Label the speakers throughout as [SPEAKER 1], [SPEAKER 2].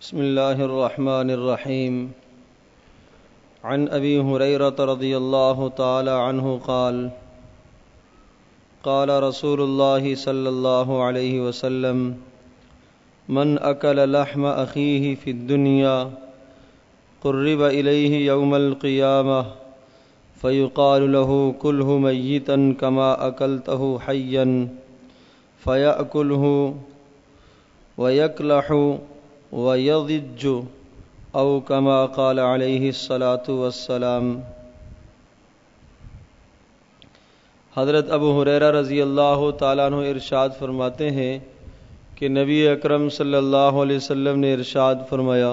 [SPEAKER 1] بسم الله الرحمن الرحيم. عن أبي هريرة رضي الله تعالى عنه قال قال رسول الله صلى الله عليه وسلم: من أكل لحم أخيه في الدنيا قرب إليه يوم القيامة فيقال له كله ميتا كما أكلته حيا فيأكله ويكلح وَيَضِجُّ أَوْ كَمَا قَالَ عَلَيْهِ الصَّلَاةُ وَالسَّلَامُ۔ حضرت ابو ہریرہ رضی اللہ تعالیٰ عنہ ارشاد فرماتے ہیں کہ نبی اکرم صلی اللہ علیہ وسلم نے ارشاد فرمایا،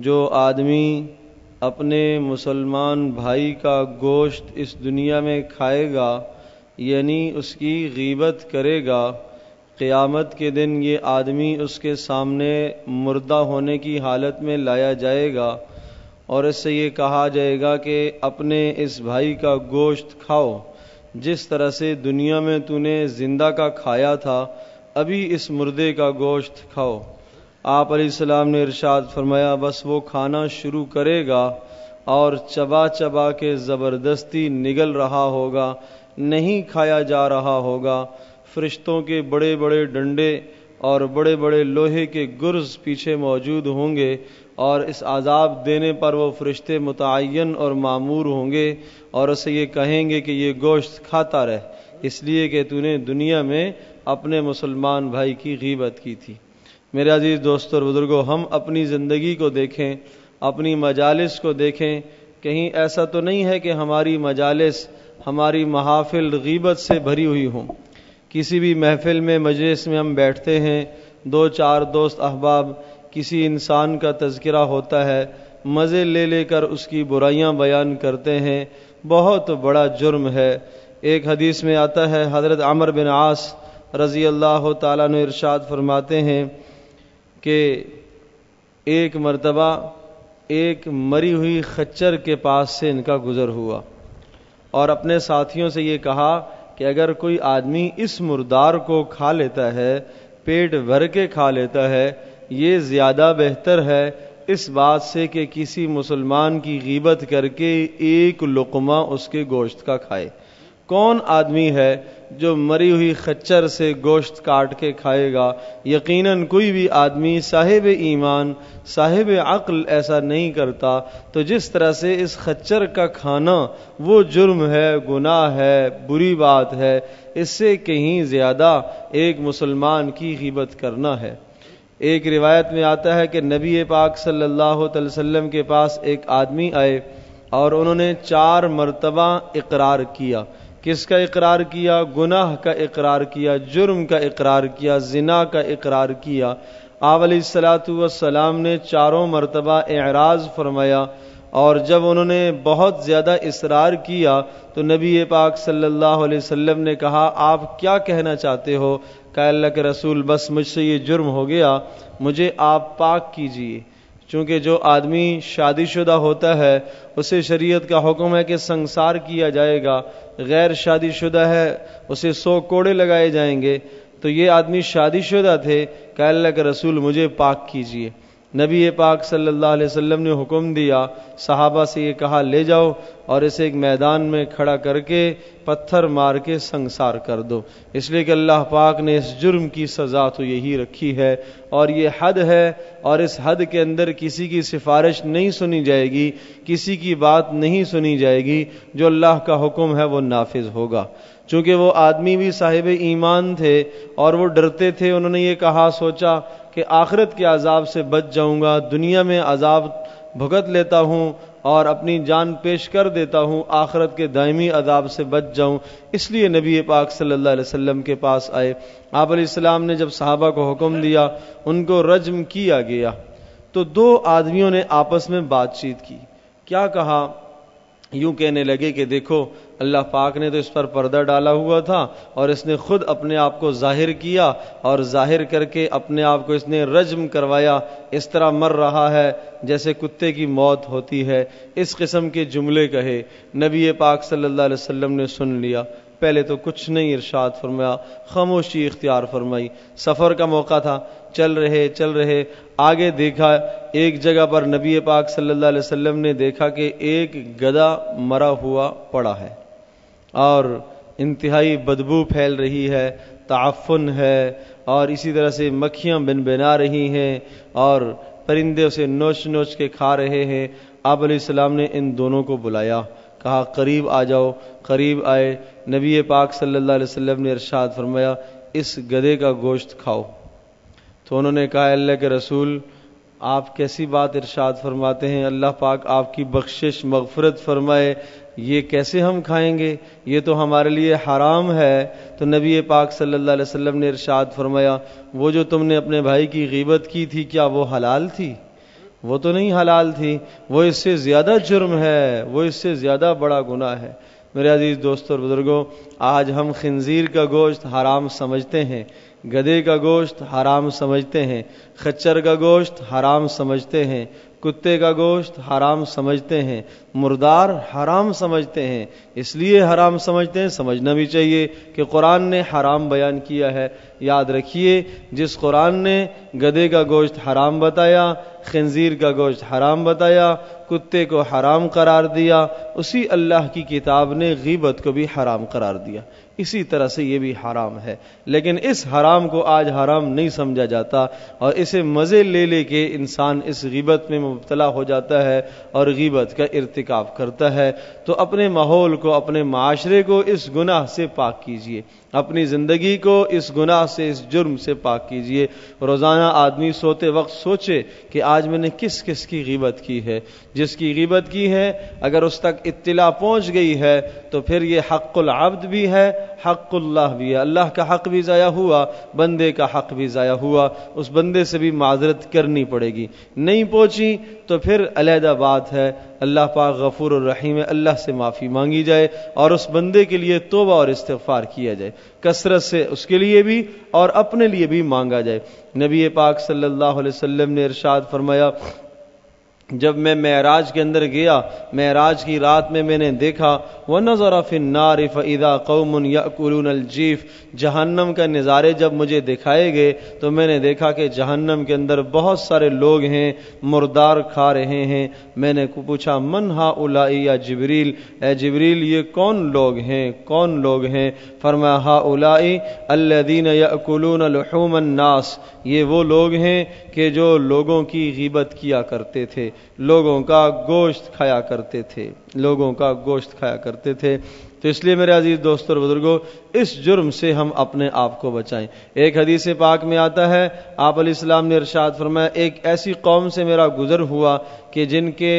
[SPEAKER 1] جو آدمی اپنے مسلمان بھائی کا گوشت اس دنیا میں کھائے گا، یعنی اس کی غیبت کرے گا، قیامت کے دن یہ آدمی اس کے سامنے مردہ ہونے کی حالت میں لایا جائے گا اور اس سے یہ کہا جائے گا کہ اپنے اس بھائی کا گوشت کھاؤ، جس طرح سے دنیا میں تو نے زندہ کا کھایا تھا، ابھی اس مردے کا گوشت کھاؤ۔ آپ علیہ السلام نے ارشاد فرمایا، بس وہ کھانا شروع کرے گا اور چبا چبا کے زبردستی نگل رہا ہوگا، نہیں کھایا جا رہا ہوگا۔ فرشتوں کے بڑے بڑے ڈنڈے اور بڑے بڑے لوہے کے گرز پیچھے موجود ہوں گے اور اس عذاب دینے پر وہ فرشتے متعین اور مامور ہوں گے اور اسے یہ کہیں گے کہ یہ گوشت کھاتا رہ، اس لیے کہ تو نے دنیا میں اپنے مسلمان بھائی کی غیبت کی تھی۔ میرے عزیز دوستوں اور بزرگوں، ہم اپنی زندگی کو دیکھیں، اپنی مجالس کو دیکھیں، کہیں ایسا تو نہیں ہے کہ ہماری مجالس، ہماری محافل غیبت سے بھری ہوئی ہوں۔ کسی بھی محفل میں، مجلس میں ہم بیٹھتے ہیں، دو چار دوست احباب، کسی انسان کا تذکرہ ہوتا ہے، مزے لے لے کر اس کی برائیاں بیان کرتے ہیں، بہت بڑا جرم ہے۔ ایک حدیث میں آتا ہے، حضرت عمرو بن عاص رضی اللہ تعالیٰ عنہ ارشاد فرماتے ہیں کہ ایک مرتبہ ایک مری ہوئی خچر کے پاس سے ان کا گزر ہوا اور اپنے ساتھیوں سے یہ کہا کہ اگر کوئی آدمی اس مردار کو کھا لیتا ہے، پیٹ بھر کے کھا لیتا ہے، یہ زیادہ بہتر ہے اس بات سے کہ کسی مسلمان کی غیبت کر کے ایک لقمہ اس کے گوشت کا کھائے۔ کون آدمی ہے جو مری ہوئی خچر سے گوشت کاٹ کے کھائے گا؟ یقیناً کوئی بھی آدمی صاحب ایمان، صاحب عقل ایسا نہیں کرتا۔ تو جس طرح سے اس خچر کا کھانا وہ جرم ہے، گناہ ہے، بری بات ہے، اس سے کہیں زیادہ ایک مسلمان کی غیبت کرنا ہے۔ ایک روایت میں آتا ہے کہ نبی پاک صلی اللہ علیہ وسلم کے پاس ایک آدمی آئے اور انہوں نے 4 مرتبہ اقرار کیا۔ کس کا اقرار کیا؟ گناہ کا اقرار کیا، جرم کا اقرار کیا، زنا کا اقرار کیا۔ آپ علیہ السلام نے 4 مرتبہ اعراض فرمایا اور جب انہوں نے بہت زیادہ اصرار کیا تو نبی پاک صلی اللہ علیہ وسلم نے کہا، آپ کیا کہنا چاہتے ہو؟ کہ اللہ کے رسول، بس مجھ سے یہ جرم ہو گیا، مجھے آپ پاک کیجئے۔ چونکہ جو آدمی شادی شدہ ہوتا ہے اسے شریعت کا حکم ہے کہ سنسار کیا جائے گا، غیر شادی شدہ ہے اسے 100 کوڑے لگائے جائیں گے، تو یہ آدمی شادی شدہ تھے، کہ اللہ کے رسول مجھے پاک کیجئے۔ نبی پاک صلی اللہ علیہ وسلم نے حکم دیا، صحابہ سے یہ کہا، لے جاؤ اور اسے ایک میدان میں کھڑا کر کے پتھر مار کے سنسار کر دو، اس لیے کہ اللہ پاک نے اس جرم کی سزا تو یہی رکھی ہے اور یہ حد ہے، اور اس حد کے اندر کسی کی سفارش نہیں سنی جائے گی، کسی کی بات نہیں سنی جائے گی، جو اللہ کا حکم ہے وہ نافذ ہوگا۔ چونکہ وہ آدمی بھی صاحب ایمان تھے اور وہ ڈرتے تھے، انہوں نے یہ کہا، سوچا کہ آخرت کے عذاب سے بچ جاؤں گا، دنیا میں عذاب بھگت لیتا ہوں اور اپنی جان پیش کر دیتا ہوں، آخرت کے دائمی عذاب سے بچ جاؤں، اس لیے نبی پاک صلی اللہ علیہ وسلم کے پاس آئے۔ آپ علیہ السلام نے جب صحابہ کو حکم دیا، ان کو رجم کیا گیا، تو 2 آدمیوں نے آپس میں بات چیت کی۔ کیا کہا؟ یوں کہنے لگے کہ دیکھو، اللہ پاک نے تو اس پر پردہ ڈالا ہوا تھا اور اس نے خود اپنے آپ کو ظاہر کیا اور ظاہر کر کے اپنے آپ کو اس نے رجم کروایا، اس طرح مر رہا ہے جیسے کتے کی موت ہوتی ہے۔ اس قسم کے جملے کہے، نبی پاک صلی اللہ علیہ وسلم نے سن لیا۔ پہلے تو کچھ نہیں ارشاد فرمایا، خاموشی اختیار فرمائی. سفر کا موقع تھا، چل رہے آگے دیکھا ایک جگہ پر نبی پاک صلی اللہ علیہ وسلم نے دیکھا کہ ایک گدھا مرا ہوا پڑا ہے اور انتہائی بدبو پھیل رہی ہے، تعفن ہے، اور اسی طرح سے مکھیاں بنبنا رہی ہیں اور پرندے اسے نوچ نوچ کے کھا رہے ہیں. آپ علیہ السلام نے ان دونوں کو بلایا، کہا قریب آ جاؤ. قریب آئے، نبی پاک صلی اللہ علیہ وسلم نے ارشاد فرمایا اس گدھے کا گوشت کھاؤ. تو انہوں نے کہا اللہ کے رسول آپ کیسی بات ارشاد فرماتے ہیں، اللہ پاک آپ کی بخشش مغفرت فرمائے، یہ کیسے ہم کھائیں گے، یہ تو ہمارے لیے حرام ہے. تو نبی پاک صلی اللہ علیہ وسلم نے ارشاد فرمایا وہ جو تم نے اپنے بھائی کی غیبت کی تھی کیا وہ حلال تھی؟ وہ تو نہیں حلال تھی، وہ اس سے زیادہ جرم ہے، وہ اس سے زیادہ بڑا گناہ ہے. میرے عزیز دوستو اور بزرگوں، آج ہم خنزیر کا گوشت حرام سمجھتے ہیں، گدھے کا گوشت حرام سمجھتے ہیں، خچر کا گوشت حرام سمجھتے ہیں، کتے کا گوشت حرام سمجھتے ہیں، مردار حرام سمجھتے ہیں. اس لیے حرام سمجھتے ہیں، سمجھنا بھی چاہیے کہ قرآن نے حرام بیان کیا ہے. یاد رکھیے جس قرآن نے گدھے کا گوشت حرام بتایا، خنزیر کا گوشت حرام بتایا، کتے کو حرام قرار دیا، اسی اللہ کی کتاب نے غیبت کو بھی حرام قرار دیا. اسی طرح سے یہ بھی حرام ہے، لیکن اس حرام کو آج حرام نہیں سمجھا جاتا اور اسے مزے لے لے کے انسان اس غیبت میں مبتلا ہو جاتا ہے اور غیبت کا ارتکاب کرتا ہے. تو اپنے ماحول کو، اپنے معاشرے کو اس گناہ سے پاک کیجئے، اپنی زندگی کو اس گناہ سے، اس جرم سے پاک کیجئے. روزانہ آدمی سوتے وقت سوچے کہ آج میں نے کس کس کی غیبت کی ہے. جس کی غیبت کی ہے اگر اس تک اطلاع پہنچ گئی ہے تو پھر یہ حق العبد بھی ہے، حق اللہ بھی ہے. اللہ کا حق بھی ضائع ہوا، بندے کا حق بھی ضائع ہوا، اس بندے سے بھی معذرت کرنی پڑے گی. نہیں پہنچی تو پھر علیحدہ بات ہے، اللہ پاک غفور الرحیم ہے، اللہ سے معافی مانگی جائے اور اس بندے کے لیے توبہ اور استغفار کیا جائے، کثرت سے اس کے لیے بھی اور اپنے لیے بھی مانگا جائے. نبی پاک صلی اللہ علیہ وسلم نے ارشاد فرمایا جب میں معراج کے اندر گیا، معراج کی رات میں نے دیکھا وَنَظَرَ فِي النَّارِ فَإِذَا قَوْمٌ يَأْكُلُونَ الْجِيفَ. جہنم کا نظارے جب مجھے دکھائے گئے تو میں نے دیکھا کہ جہنم کے اندر بہت سارے لوگ ہیں، مردار کھا رہے ہیں. میں نے پوچھا من هؤلاء یا جبریل، اے جبریل یہ کون لوگ ہیں، کون لوگ ہیں؟ فرمایا هؤلاء الذين يأكلون لحوم الناس، یہ وہ لوگ ہیں کہ جو لوگوں کی غیبت کیا کرتے تھے، لوگوں کا گوشت کھایا کرتے تھے، لوگوں کا گوشت کھایا کرتے تھے. تو اس لیے میرے عزیز دوستو اور بزرگوں اس جرم سے ہم اپنے آپ کو بچائیں. ایک حدیث پاک میں آتا ہے آپ علیہ السلام نے ارشاد فرمایا ایک ایسی قوم سے میرا گزر ہوا کہ جن کے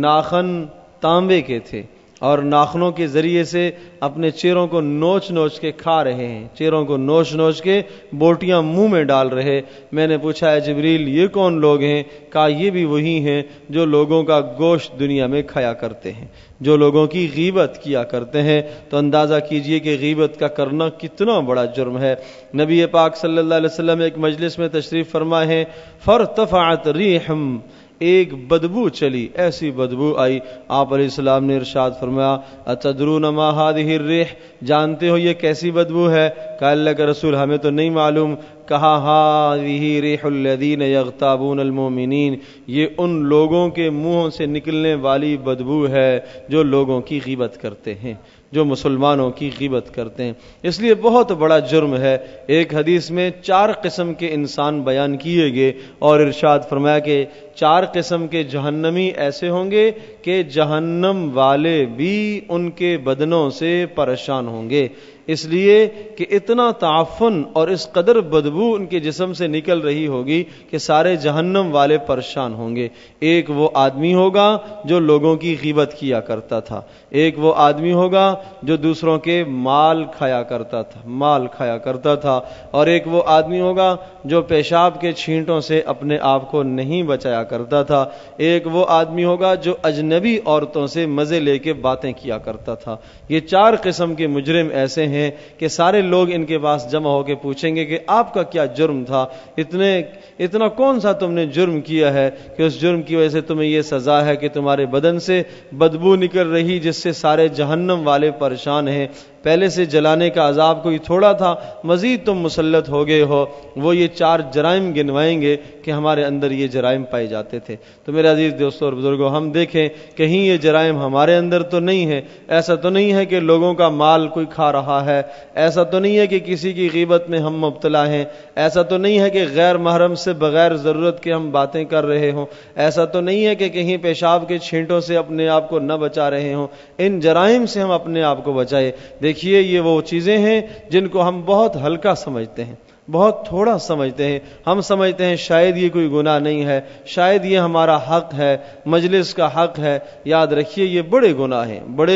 [SPEAKER 1] ناخن تانبے کے تھے اور ناخنوں کے ذریعے سے اپنے چہروں کو نوچ نوچ کے کھا رہے ہیں، چہروں کو نوچ نوچ کے بوٹیاں منہ میں ڈال رہے. میں نے پوچھا اے جبریل یہ کون لوگ ہیں؟ کہا یہ بھی وہی ہیں جو لوگوں کا گوشت دنیا میں کھایا کرتے ہیں، جو لوگوں کی غیبت کیا کرتے ہیں. تو اندازہ کیجئے کہ غیبت کا کرنا کتنا بڑا جرم ہے. نبی پاک صلی اللہ علیہ وسلم ایک مجلس میں تشریف فرما ہے، فارتفعت ریحم، ایک بدبو چلی، ایسی بدبو آئی. آپ علیہ السلام نے ارشاد فرمایا اتدرون ما هذه الريح، جانتے ہو یہ کیسی بدبو ہے؟ کہا اللہ کے رسول ہمیں تو نہیں معلوم. کہا هذه ريح الذين يغتابون المؤمنين، یہ ان لوگوں کے منہوں سے نکلنے والی بدبو ہے جو لوگوں کی غیبت کرتے ہیں، جو مسلمانوں کی غیبت کرتے ہیں. اس لیے بہت بڑا جرم ہے. ایک حدیث میں 4 قسم کے انسان بیان کیے گئے اور ارشاد فرمایا کہ 4 قسم کے جہنمی ایسے ہوں گے کہ جہنم والے بھی ان کے بدنوں سے پریشان ہوں گے، اس لیے کہ اتنا تعفن اور اس قدر بدبو ان کے جسم سے نکل رہی ہوگی کہ سارے جہنم والے پریشان ہوں گے. ایک وہ آدمی ہوگا جو لوگوں کی غیبت کیا کرتا تھا، ایک وہ آدمی ہوگا جو دوسروں کے مال کھایا کرتا تھا، مال کھایا کرتا تھا، اور ایک وہ آدمی ہوگا جو پیشاب کے چھینٹوں سے اپنے آپ کو نہیں بچایا کرتا تھا، ایک وہ آدمی ہوگا جو اجنبی عورتوں سے مزے لے کے باتیں کیا کرتا تھا. یہ 4 قسم کے مجرم ایسے ہیں کہ سارے لوگ ان کے پاس جمع ہو کے پوچھیں گے کہ آپ کا کیا جرم تھا، اتنا کون سا تم نے جرم کیا ہے کہ اس جرم کی وجہ سے تمہیں یہ سزا ہے کہ تمہارے بدن سے بدبو نکل رہی جس سے سارے جہنم والے پریشان ہیں، پہلے سے جلانے کا عذاب کوئی تھوڑا تھا، مزید تم مسلط ہو گئے ہو۔ وہ یہ 4 جرائم گنوائیں گے کہ ہمارے اندر یہ جرائم پائے جاتے تھے۔ تو میرے عزیز دوستوں اور بزرگوں، ہم دیکھیں کہیں یہ جرائم ہمارے اندر تو نہیں ہے، ایسا تو نہیں ہے کہ لوگوں کا مال کوئی کھا رہا ہے، ایسا تو نہیں ہے کہ کسی کی غیبت میں ہم مبتلا ہیں، ایسا تو نہیں ہے کہ غیر محرم سے بغیر ضرورت کے ہم باتیں کر رہے ہوں، ایسا تو نہیں ہے کہ کہیں پیشاب کے چھینٹوں سے اپنے آپ کو نہ بچا رہے ہوں۔ ان جرائم سے ہم اپنے آپ کو بچائے۔ دیکھیے یہ وہ چیزیں ہیں جن کو ہم بہت ہلکا سمجھتے ہیں، بہت تھوڑا سمجھتے ہیں۔ ہم سمجھتے ہیں شاید یہ کوئی گناہ نہیں ہے، شاید یہ ہمارا حق ہے، مجلس کا حق ہے۔ یاد رکھیے یہ بڑے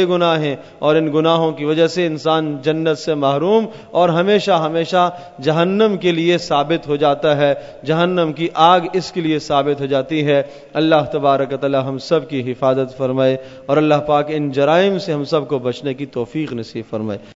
[SPEAKER 1] گناہ ہیں اور ان گناہوں کی وجہ سے انسان جنت سے محروم اور ہمیشہ جہنم کے لیے ثابت ہو جاتا ہے، جہنم کی آگ اس کے لیے ثابت ہو جاتی ہے۔ اللہ تبارک و تعالی ہم سب کی حفاظت فرمائے اور اللہ پاک ان جرائم سے ہم سب کو بچنے کی توفیق نصیب فرمائے۔